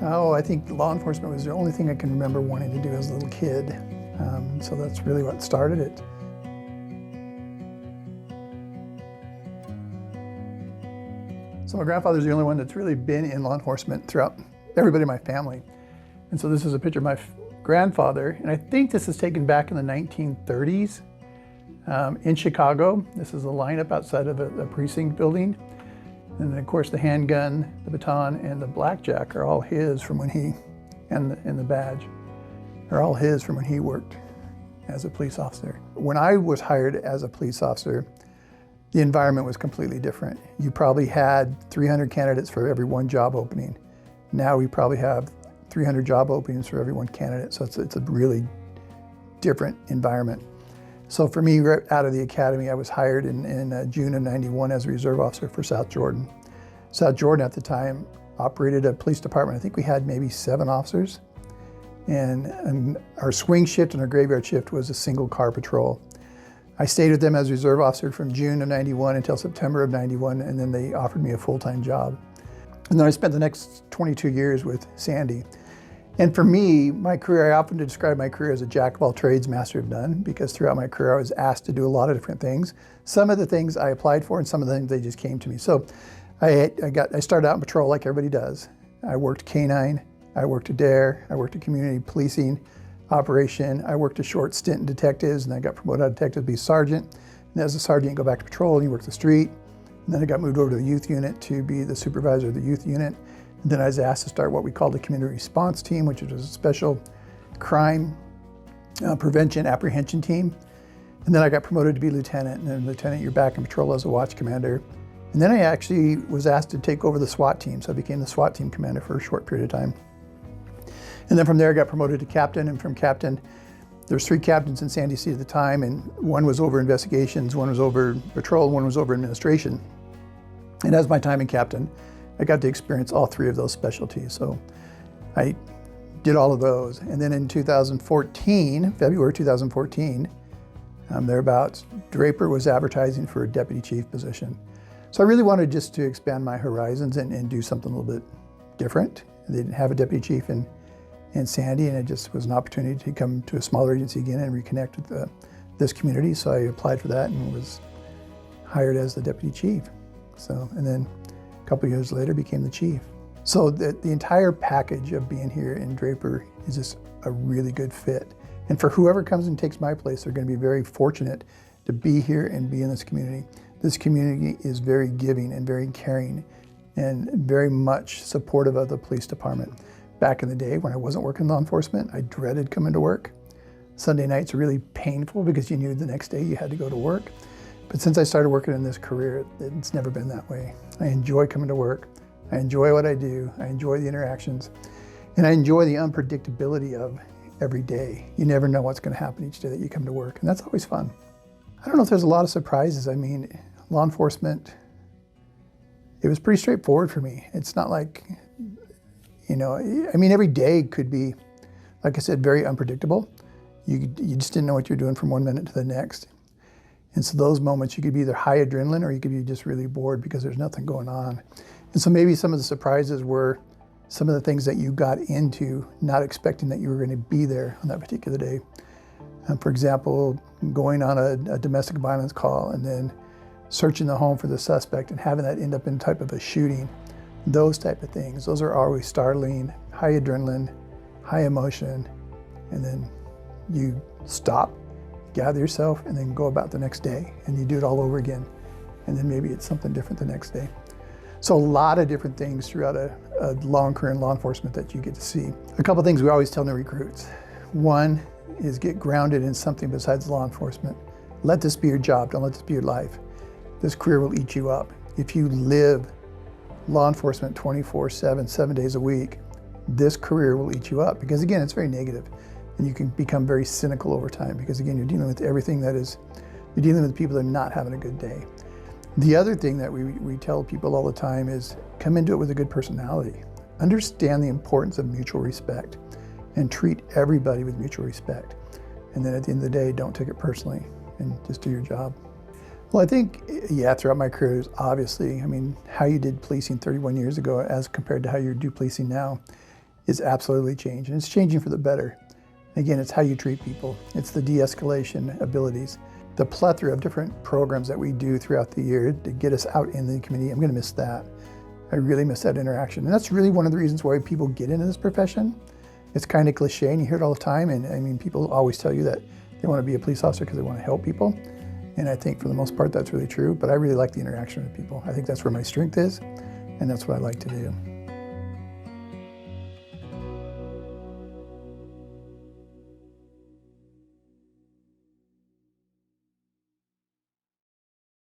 Oh, I think law enforcement was the only thing I can remember wanting to do as a little kid. So that's really what started it. So my grandfather's the only one that's really been in law enforcement throughout everybody in my family. And so this is a picture of my grandfather, and I think this is taken back in the 1930s in Chicago. This is a lineup outside of a precinct building. And then of course the handgun, the baton, and the blackjack are all his from when he, and the badge, are all his from when he worked as a police officer. When I was hired as a police officer, the environment was completely different. You probably had 300 candidates for every one job opening. Now we probably have 300 job openings for every one candidate, so it's a really different environment. So for me, right out of the academy, I was hired in June of '91 as a reserve officer for South Jordan. South Jordan at the time operated a police department. I think we had maybe 7 officers. And our swing shift and our graveyard shift was a single car patrol. I stayed with them as reserve officer from June of '91 until September of '91, and then they offered me a full-time job. And then I spent the next 22 years with Sandy. And for me, my career, I often describe my career as a jack of all trades, master of none, because throughout my career I was asked to do a lot of different things. Some of the things I applied for, and some of the things they just came to me. So I started out in patrol like everybody does. I worked canine, I worked a DARE, I worked a community policing operation, I worked a short stint in detectives, and I got promoted out of detective to be sergeant. And as a sergeant, you go back to patrol and you work the street. And then I got moved over to the youth unit to be the supervisor of the youth unit. And then I was asked to start what we called the community response team, which was a special crime prevention apprehension team. And then I got promoted to be lieutenant, and then lieutenant, you're back in patrol as a watch commander. And then I actually was asked to take over the SWAT team, so I became the SWAT team commander for a short period of time. And then from there I got promoted to captain, and from captain, there's 3 captains in Sandy City at the time, and one was over investigations, one was over patrol, one was over administration. And as my time in captain, I got to experience all 3 of those specialties. So I did all of those. And then in 2014, February 2014, thereabouts, Draper was advertising for a deputy chief position. So I really wanted just to expand my horizons and do something a little bit different. They didn't have a deputy chief in Sandy, and it just was an opportunity to come to a smaller agency again and reconnect with this community. So I applied for that and was hired as the deputy chief. So, and then a couple of years later became the chief. So the entire package of being here in Draper is just a really good fit. And for whoever comes and takes my place, they're going to be very fortunate to be here and be in this community. This community is very giving and very caring and very much supportive of the police department. Back in the day when I wasn't working in law enforcement, I dreaded coming to work. Sunday nights are really painful because you knew the next day you had to go to work. But since I started working in this career, it's never been that way. I enjoy coming to work. I enjoy what I do. I enjoy the interactions. And I enjoy the unpredictability of every day. You never know what's going to happen each day that you come to work, and that's always fun. I don't know if there's a lot of surprises. I mean, law enforcement, it was pretty straightforward for me. It's not like, you know, I mean, every day could be, like I said, very unpredictable. You just didn't know what you're doing from one minute to the next. And so those moments, you could be either high adrenaline or you could be just really bored because there's nothing going on. And so maybe some of the surprises were some of the things that you got into not expecting that you were going to be there on that particular day. For example, going on a domestic violence call and then searching the home for the suspect and having that end up in type of a shooting. Those type of things, those are always startling, high adrenaline, high emotion, and then you stop, gather yourself, and then go about the next day, and you do it all over again. And then maybe it's something different the next day. So a lot of different things throughout a long career in law enforcement that you get to see. A couple things we always tell new recruits. One is get grounded in something besides law enforcement. Let this be your job, don't let this be your life. This career will eat you up. If you live law enforcement 24/7, 7 days a week, this career will eat you up because again, it's very negative and you can become very cynical over time because again, you're dealing with everything that is, you're dealing with people that are not having a good day. The other thing that we tell people all the time is come into it with a good personality. Understand the importance of mutual respect and treat everybody with mutual respect. And then at the end of the day, don't take it personally and just do your job. Well, I think, yeah, throughout my career, obviously, I mean, how you did policing 31 years ago as compared to how you do policing now is absolutely changed, and it's changing for the better. Again, it's how you treat people. It's the de-escalation abilities. The plethora of different programs that we do throughout the year to get us out in the community. I'm going to miss that. I really miss that interaction. And that's really one of the reasons why people get into this profession. It's kind of cliche and you hear it all the time. And I mean, people always tell you that they want to be a police officer because they want to help people. And I think for the most part, that's really true. But I really like the interaction with people. I think that's where my strength is. And that's what I like to do.